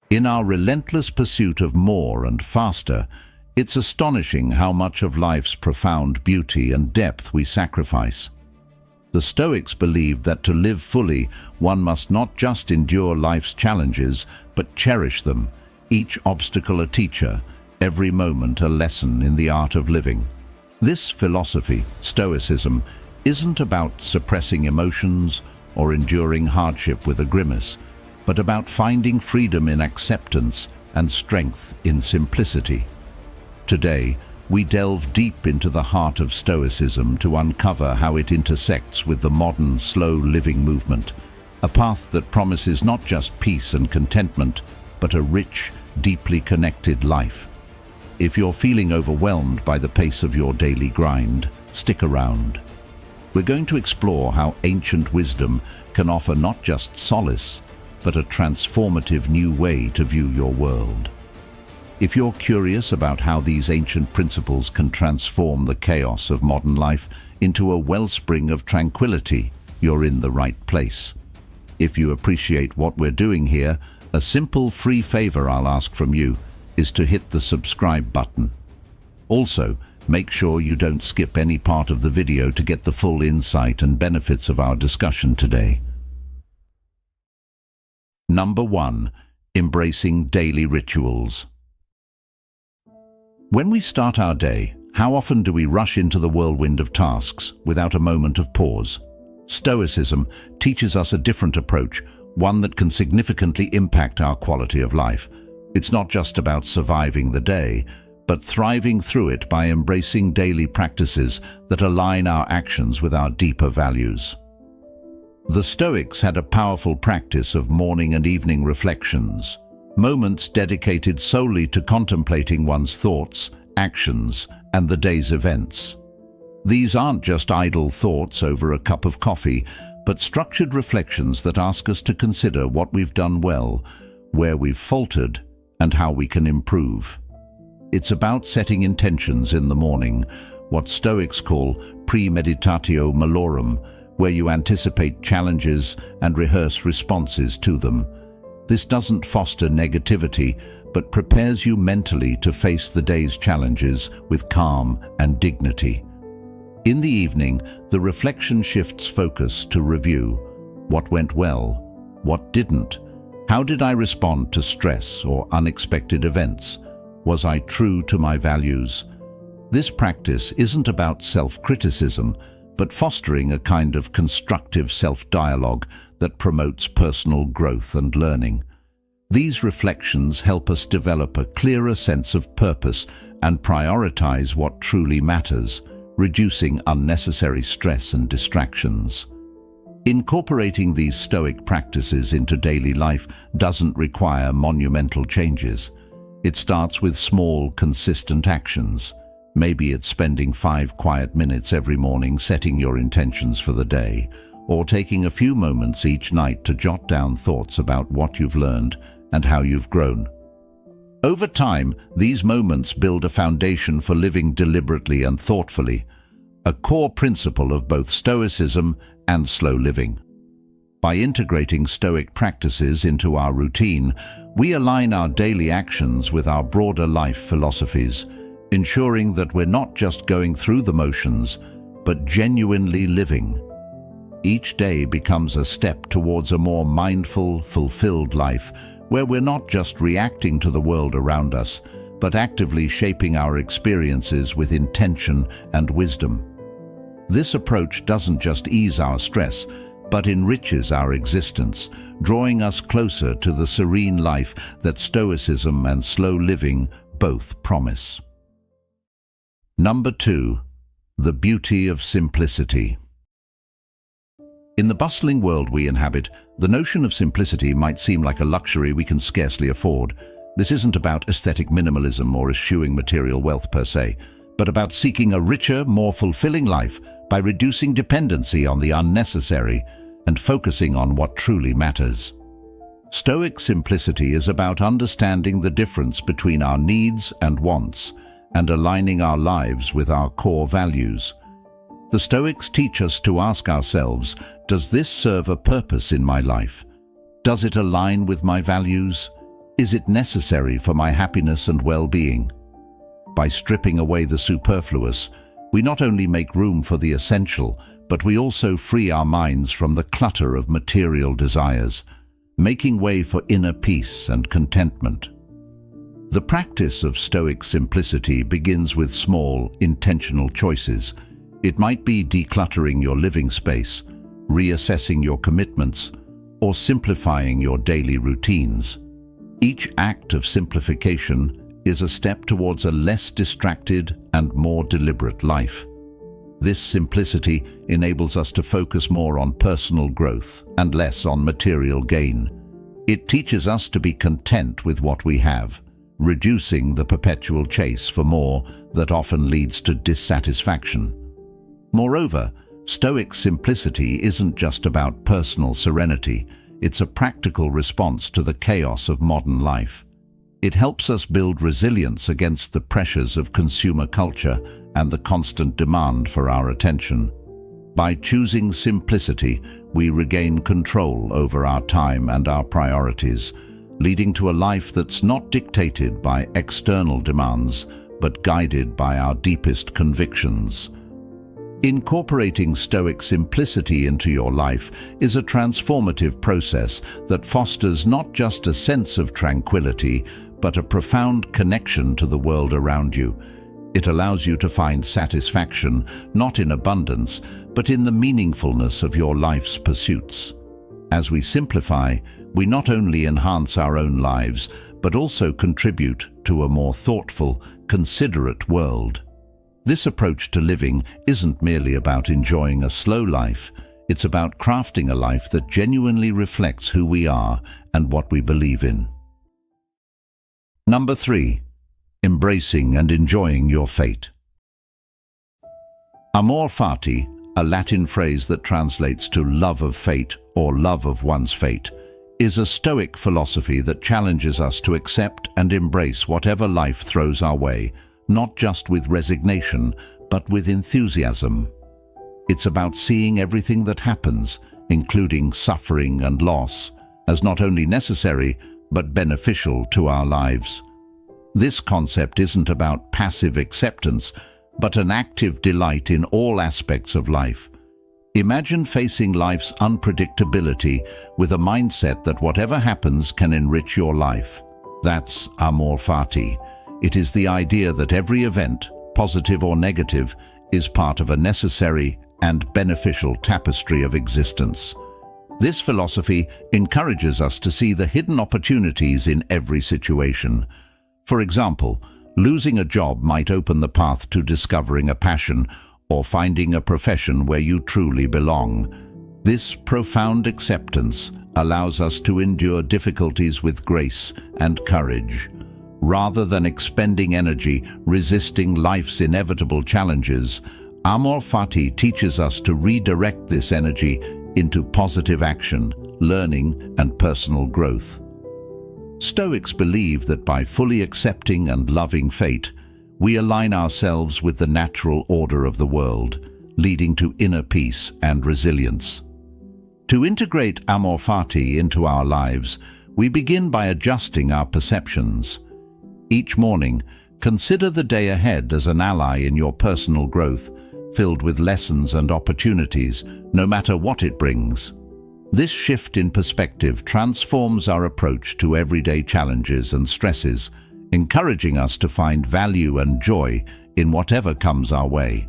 In our relentless pursuit of more and faster, it's astonishing how much of life's profound beauty and depth we sacrifice. The Stoics believed that to live fully, one must not just endure life's challenges, but cherish them, each obstacle a teacher, every moment a lesson in the art of living. This philosophy, Stoicism, isn't about suppressing emotions or enduring hardship with a grimace, but about finding freedom in acceptance and strength in simplicity. Today, we delve deep into the heart of Stoicism to uncover how it intersects with the modern slow living movement, a path that promises not just peace and contentment, but a rich, deeply connected life. If you're feeling overwhelmed by the pace of your daily grind, stick around. We're going to explore how ancient wisdom can offer not just solace, but a transformative new way to view your world. If you're curious about how these ancient principles can transform the chaos of modern life into a wellspring of tranquility, you're in the right place. If you appreciate what we're doing here, a simple free favor I'll ask from you is to hit the subscribe button. Also, make sure you don't skip any part of the video to get the full insight and benefits of our discussion today. Number 1. Embracing daily rituals. When we start our day, how often do we rush into the whirlwind of tasks without a moment of pause? Stoicism teaches us a different approach, one that can significantly impact our quality of life. It's not just about surviving the day, but thriving through it by embracing daily practices that align our actions with our deeper values. The Stoics had a powerful practice of morning and evening reflections, moments dedicated solely to contemplating one's thoughts, actions, and the day's events. These aren't just idle thoughts over a cup of coffee, but structured reflections that ask us to consider what we've done well, where we've faltered, and how we can improve. It's about setting intentions in the morning, what Stoics call premeditatio malorum, where you anticipate challenges and rehearse responses to them. This doesn't foster negativity, but prepares you mentally to face the day's challenges with calm and dignity. In the evening, the reflection shifts focus to review. What went well? What didn't? How did I respond to stress or unexpected events? Was I true to my values? This practice isn't about self-criticism, but fostering a kind of constructive self-dialogue that promotes personal growth and learning. These reflections help us develop a clearer sense of purpose and prioritize what truly matters, reducing unnecessary stress and distractions. Incorporating these Stoic practices into daily life doesn't require monumental changes. It starts with small, consistent actions. Maybe it's spending 5 quiet minutes every morning setting your intentions for the day, or taking a few moments each night to jot down thoughts about what you've learned and how you've grown. Over time, these moments build a foundation for living deliberately and thoughtfully, a core principle of both Stoicism and slow living. By integrating Stoic practices into our routine, we align our daily actions with our broader life philosophies, ensuring that we're not just going through the motions, but genuinely living. Each day becomes a step towards a more mindful, fulfilled life, where we're not just reacting to the world around us, but actively shaping our experiences with intention and wisdom. This approach doesn't just ease our stress, but enriches our existence, drawing us closer to the serene life that Stoicism and slow living both promise. Number 2. The beauty of simplicity. In the bustling world we inhabit, the notion of simplicity might seem like a luxury we can scarcely afford. This isn't about aesthetic minimalism or eschewing material wealth per se, but about seeking a richer, more fulfilling life by reducing dependency on the unnecessary and focusing on what truly matters. Stoic simplicity is about understanding the difference between our needs and wants and aligning our lives with our core values. The Stoics teach us to ask ourselves, does this serve a purpose in my life? Does it align with my values? Is it necessary for my happiness and well-being? By stripping away the superfluous, we not only make room for the essential, but we also free our minds from the clutter of material desires, making way for inner peace and contentment. The practice of Stoic simplicity begins with small, intentional choices. It might be decluttering your living space, reassessing your commitments, or simplifying your daily routines. Each act of simplification is a step towards a less distracted and more deliberate life. This simplicity enables us to focus more on personal growth and less on material gain. It teaches us to be content with what we have, reducing the perpetual chase for more that often leads to dissatisfaction. Moreover, Stoic simplicity isn't just about personal serenity, it's a practical response to the chaos of modern life. It helps us build resilience against the pressures of consumer culture and the constant demand for our attention. By choosing simplicity, we regain control over our time and our priorities, leading to a life that's not dictated by external demands, but guided by our deepest convictions. Incorporating Stoic simplicity into your life is a transformative process that fosters not just a sense of tranquility, but a profound connection to the world around you. It allows you to find satisfaction not in abundance, but in the meaningfulness of your life's pursuits. As we simplify, we not only enhance our own lives, but also contribute to a more thoughtful, considerate world. This approach to living isn't merely about enjoying a slow life, it's about crafting a life that genuinely reflects who we are and what we believe in. Number 3. Embracing and enjoying your fate. Amor fati, a Latin phrase that translates to love of fate or love of one's fate, is a Stoic philosophy that challenges us to accept and embrace whatever life throws our way, not just with resignation, but with enthusiasm. It's about seeing everything that happens, including suffering and loss, as not only necessary, but beneficial to our lives. This concept isn't about passive acceptance, but an active delight in all aspects of life. Imagine facing life's unpredictability with a mindset that whatever happens can enrich your life. That's amor fati. It is the idea that every event, positive or negative, is part of a necessary and beneficial tapestry of existence. This philosophy encourages us to see the hidden opportunities in every situation. For example, losing a job might open the path to discovering a passion or finding a profession where you truly belong. This profound acceptance allows us to endure difficulties with grace and courage. Rather than expending energy resisting life's inevitable challenges, amor fati teaches us to redirect this energy into positive action, learning, and personal growth. Stoics believe that by fully accepting and loving fate, we align ourselves with the natural order of the world, leading to inner peace and resilience. To integrate amor fati into our lives, we begin by adjusting our perceptions. Each morning, consider the day ahead as an ally in your personal growth, filled with lessons and opportunities, no matter what it brings. This shift in perspective transforms our approach to everyday challenges and stresses, encouraging us to find value and joy in whatever comes our way.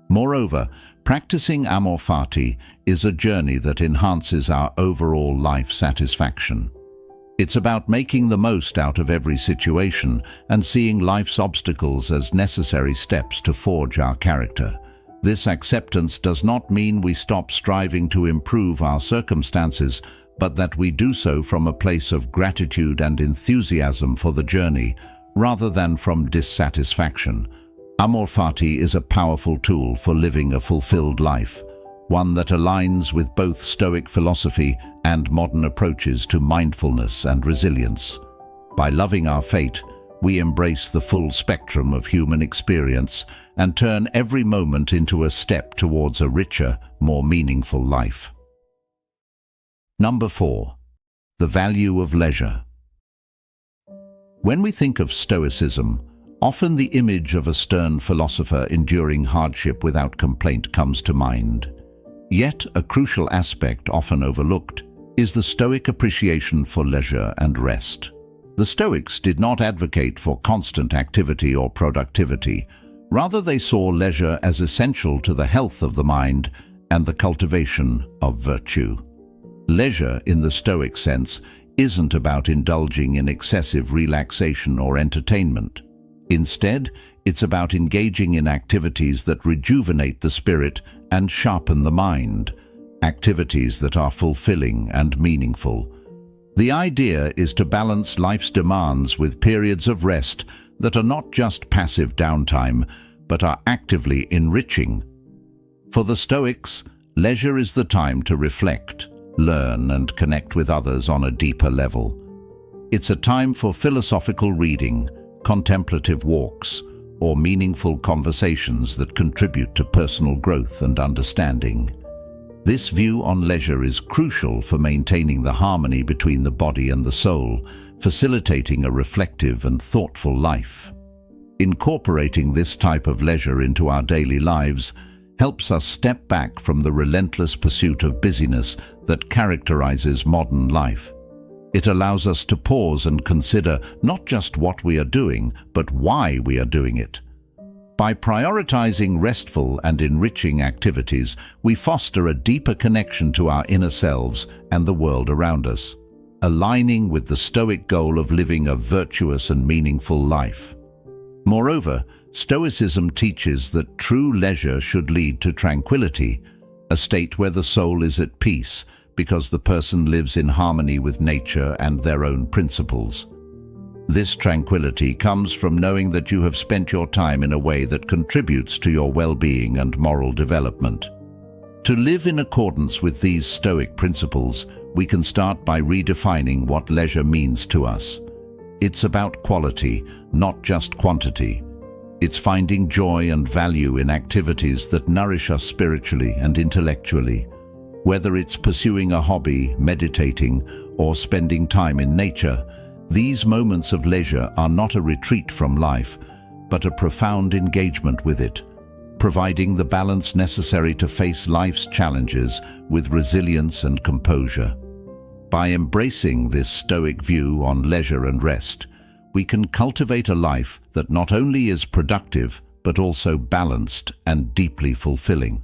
Moreover, practicing amor fati is a journey that enhances our overall life satisfaction. It's about making the most out of every situation and seeing life's obstacles as necessary steps to forge our character. This acceptance does not mean we stop striving to improve our circumstances, but that we do so from a place of gratitude and enthusiasm for the journey, rather than from dissatisfaction. Amor fati is a powerful tool for living a fulfilled life, one that aligns with both Stoic philosophy and modern approaches to mindfulness and resilience. By loving our fate, we embrace the full spectrum of human experience and turn every moment into a step towards a richer, more meaningful life. Number 4. The value of leisure. When we think of Stoicism, often the image of a stern philosopher enduring hardship without complaint comes to mind. Yet, a crucial aspect often overlooked is the Stoic appreciation for leisure and rest. The Stoics did not advocate for constant activity or productivity. Rather, they saw leisure as essential to the health of the mind and the cultivation of virtue. Leisure, in the Stoic sense, isn't about indulging in excessive relaxation or entertainment. Instead, it's about engaging in activities that rejuvenate the spirit and sharpen the mind, activities that are fulfilling and meaningful. The idea is to balance life's demands with periods of rest that are not just passive downtime, but are actively enriching. For the Stoics, leisure is the time to reflect, learn, and connect with others on a deeper level. It's a time for philosophical reading, contemplative walks, or meaningful conversations that contribute to personal growth and understanding. This view on leisure is crucial for maintaining the harmony between the body and the soul, facilitating a reflective and thoughtful life. Incorporating this type of leisure into our daily lives helps us step back from the relentless pursuit of busyness that characterizes modern life. It allows us to pause and consider not just what we are doing, but why we are doing it. By prioritizing restful and enriching activities, we foster a deeper connection to our inner selves and the world around us, aligning with the Stoic goal of living a virtuous and meaningful life. Moreover, Stoicism teaches that true leisure should lead to tranquility, a state where the soul is at peace because the person lives in harmony with nature and their own principles. This tranquility comes from knowing that you have spent your time in a way that contributes to your well-being and moral development. To live in accordance with these Stoic principles, we can start by redefining what leisure means to us. It's about quality, not just quantity. It's finding joy and value in activities that nourish us spiritually and intellectually. Whether it's pursuing a hobby, meditating, or spending time in nature, these moments of leisure are not a retreat from life, but a profound engagement with it, providing the balance necessary to face life's challenges with resilience and composure. By embracing this Stoic view on leisure and rest, we can cultivate a life that not only is productive, but also balanced and deeply fulfilling.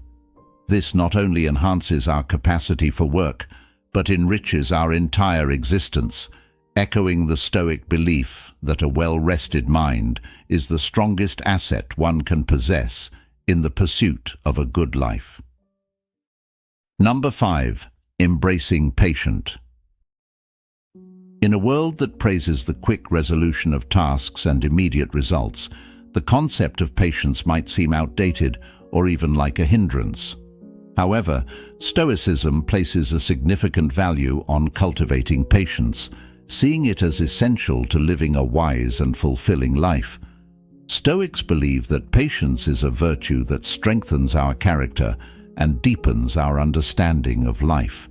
This not only enhances our capacity for work, but enriches our entire existence, echoing the Stoic belief that a well-rested mind is the strongest asset one can possess in the pursuit of a good life. Number 5. Embracing patience. In a world that praises the quick resolution of tasks and immediate results, the concept of patience might seem outdated or even like a hindrance. However, Stoicism places a significant value on cultivating patience, seeing it as essential to living a wise and fulfilling life. Stoics believe that patience is a virtue that strengthens our character and deepens our understanding of life.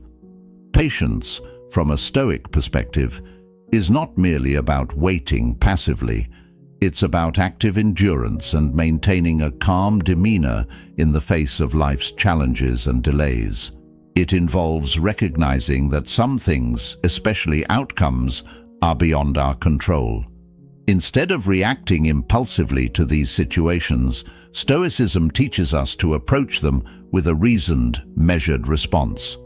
Patience, from a Stoic perspective, is not merely about waiting passively. It's about active endurance and maintaining a calm demeanor in the face of life's challenges and delays. It involves recognizing that some things, especially outcomes, are beyond our control. Instead of reacting impulsively to these situations, Stoicism teaches us to approach them with a reasoned, measured response.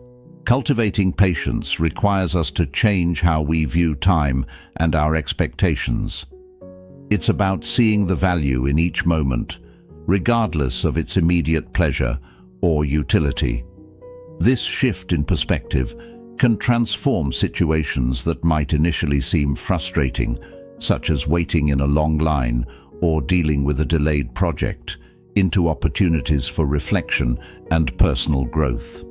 Cultivating patience requires us to change how we view time and our expectations. It's about seeing the value in each moment, regardless of its immediate pleasure or utility. This shift in perspective can transform situations that might initially seem frustrating, such as waiting in a long line or dealing with a delayed project, into opportunities for reflection and personal growth.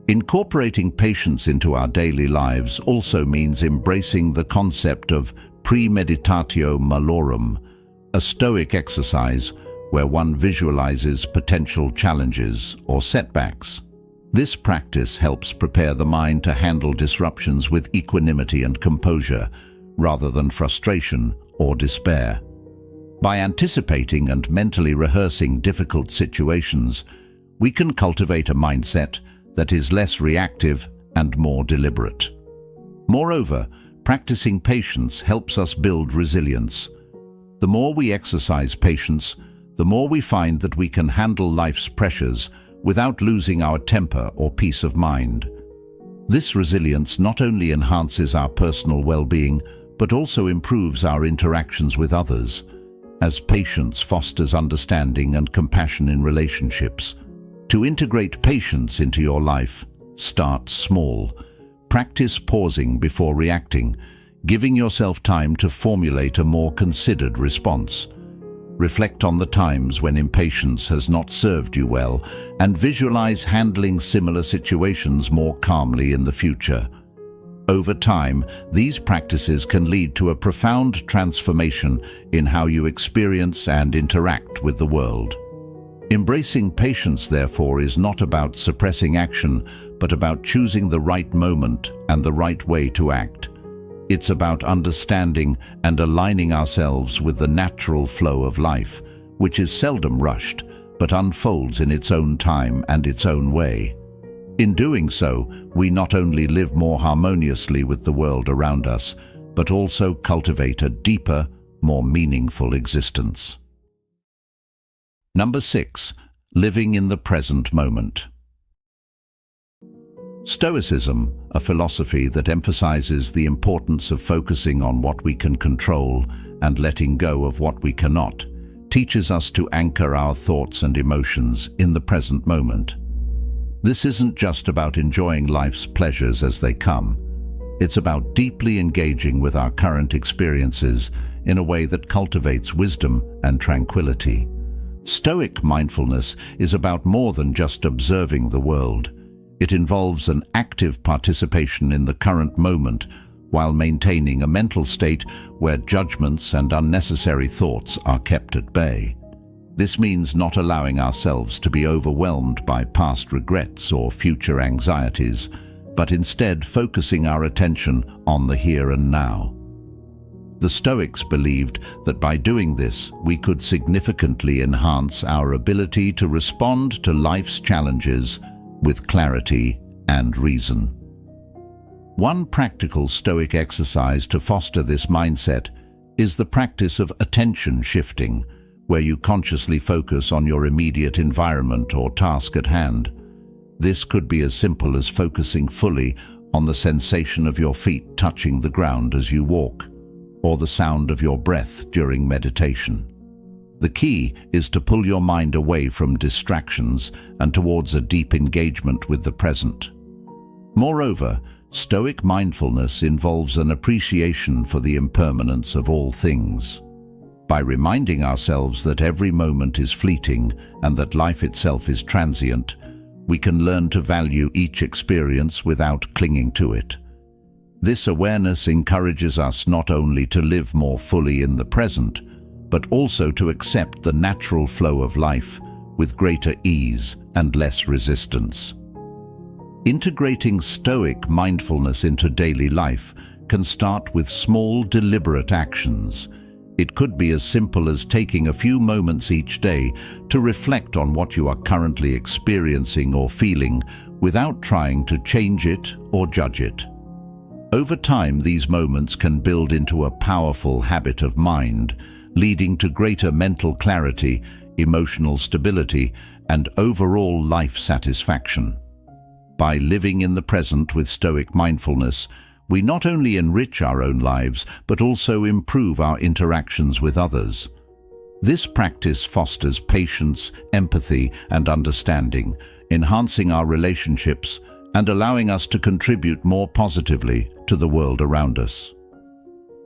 Incorporating patience into our daily lives also means embracing the concept of premeditatio malorum, a Stoic exercise where one visualizes potential challenges or setbacks. This practice helps prepare the mind to handle disruptions with equanimity and composure, rather than frustration or despair. By anticipating and mentally rehearsing difficult situations, we can cultivate a mindset that is less reactive and more deliberate. Moreover, practicing patience helps us build resilience. The more we exercise patience, the more we find that we can handle life's pressures without losing our temper or peace of mind. This resilience not only enhances our personal well-being, but also improves our interactions with others, as patience fosters understanding and compassion in relationships. To integrate patience into your life, start small. Practice pausing before reacting, giving yourself time to formulate a more considered response. Reflect on the times when impatience has not served you well, and visualize handling similar situations more calmly in the future. Over time, these practices can lead to a profound transformation in how you experience and interact with the world. Embracing patience, therefore, is not about suppressing action, but about choosing the right moment and the right way to act. It's about understanding and aligning ourselves with the natural flow of life, which is seldom rushed, but unfolds in its own time and its own way. In doing so, we not only live more harmoniously with the world around us, but also cultivate a deeper, more meaningful existence. Number 6. Living in the present moment. Stoicism, a philosophy that emphasizes the importance of focusing on what we can control and letting go of what we cannot, teaches us to anchor our thoughts and emotions in the present moment. This isn't just about enjoying life's pleasures as they come. It's about deeply engaging with our current experiences in a way that cultivates wisdom and tranquility. Stoic mindfulness is about more than just observing the world. It involves an active participation in the current moment while maintaining a mental state where judgments and unnecessary thoughts are kept at bay. This means not allowing ourselves to be overwhelmed by past regrets or future anxieties, but instead focusing our attention on the here and now. The Stoics believed that by doing this, we could significantly enhance our ability to respond to life's challenges with clarity and reason. One practical Stoic exercise to foster this mindset is the practice of attention shifting, where you consciously focus on your immediate environment or task at hand. This could be as simple as focusing fully on the sensation of your feet touching the ground as you walk, or the sound of your breath during meditation. The key is to pull your mind away from distractions and towards a deep engagement with the present. Moreover, Stoic mindfulness involves an appreciation for the impermanence of all things. By reminding ourselves that every moment is fleeting and that life itself is transient, we can learn to value each experience without clinging to it. This awareness encourages us not only to live more fully in the present, but also to accept the natural flow of life with greater ease and less resistance. Integrating Stoic mindfulness into daily life can start with small, deliberate actions. It could be as simple as taking a few moments each day to reflect on what you are currently experiencing or feeling without trying to change it or judge it. Over time, these moments can build into a powerful habit of mind, leading to greater mental clarity, emotional stability, and overall life satisfaction. By living in the present with Stoic mindfulness, we not only enrich our own lives, but also improve our interactions with others. This practice fosters patience, empathy, and understanding, enhancing our relationships and allowing us to contribute more positively to the world around us.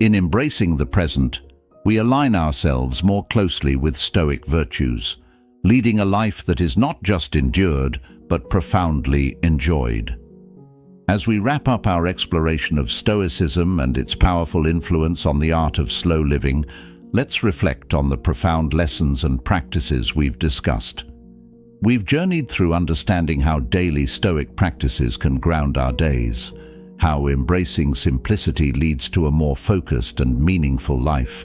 In embracing the present, we align ourselves more closely with Stoic virtues, leading a life that is not just endured, but profoundly enjoyed. As we wrap up our exploration of Stoicism and its powerful influence on the art of slow living, let's reflect on the profound lessons and practices we've discussed. We've journeyed through understanding how daily Stoic practices can ground our days, how embracing simplicity leads to a more focused and meaningful life,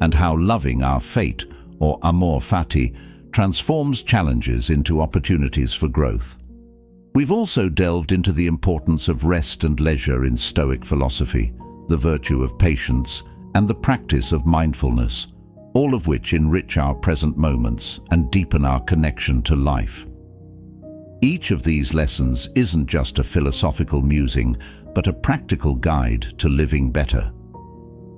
and how loving our fate, or amor fati, transforms challenges into opportunities for growth. We've also delved into the importance of rest and leisure in Stoic philosophy, the virtue of patience, and the practice of mindfulness, all of which enrich our present moments and deepen our connection to life. Each of these lessons isn't just a philosophical musing, but a practical guide to living better.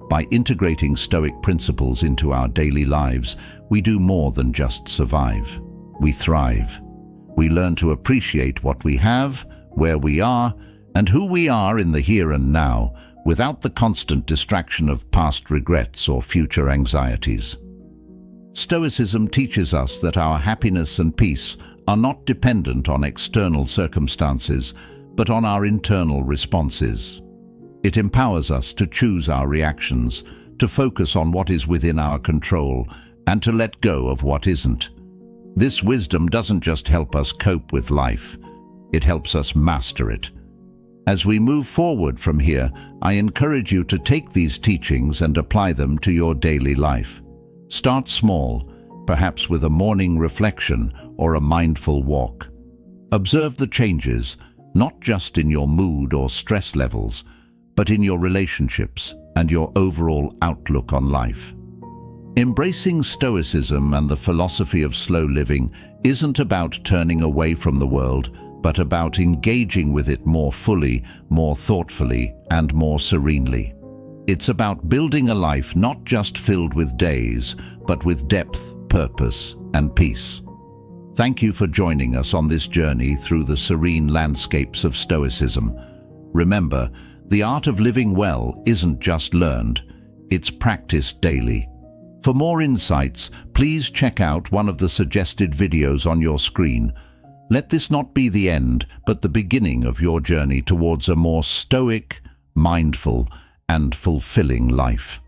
By integrating Stoic principles into our daily lives, we do more than just survive. We thrive. We learn to appreciate what we have, where we are, and who we are in the here and now, without the constant distraction of past regrets or future anxieties. Stoicism teaches us that our happiness and peace are not dependent on external circumstances, but on our internal responses. It empowers us to choose our reactions, to focus on what is within our control, and to let go of what isn't. This wisdom doesn't just help us cope with life, it helps us master it. As we move forward from here, I encourage you to take these teachings and apply them to your daily life. Start small, perhaps with a morning reflection or a mindful walk. Observe the changes, not just in your mood or stress levels, but in your relationships and your overall outlook on life. Embracing Stoicism and the philosophy of slow living isn't about turning away from the world, but about engaging with it more fully, more thoughtfully, and more serenely. It's about building a life not just filled with days, but with depth, purpose, and peace. Thank you for joining us on this journey through the serene landscapes of Stoicism. Remember, the art of living well isn't just learned, it's practiced daily. For more insights, please check out one of the suggested videos on your screen. Let this not be the end, but the beginning of your journey towards a more stoic, mindful, and fulfilling life.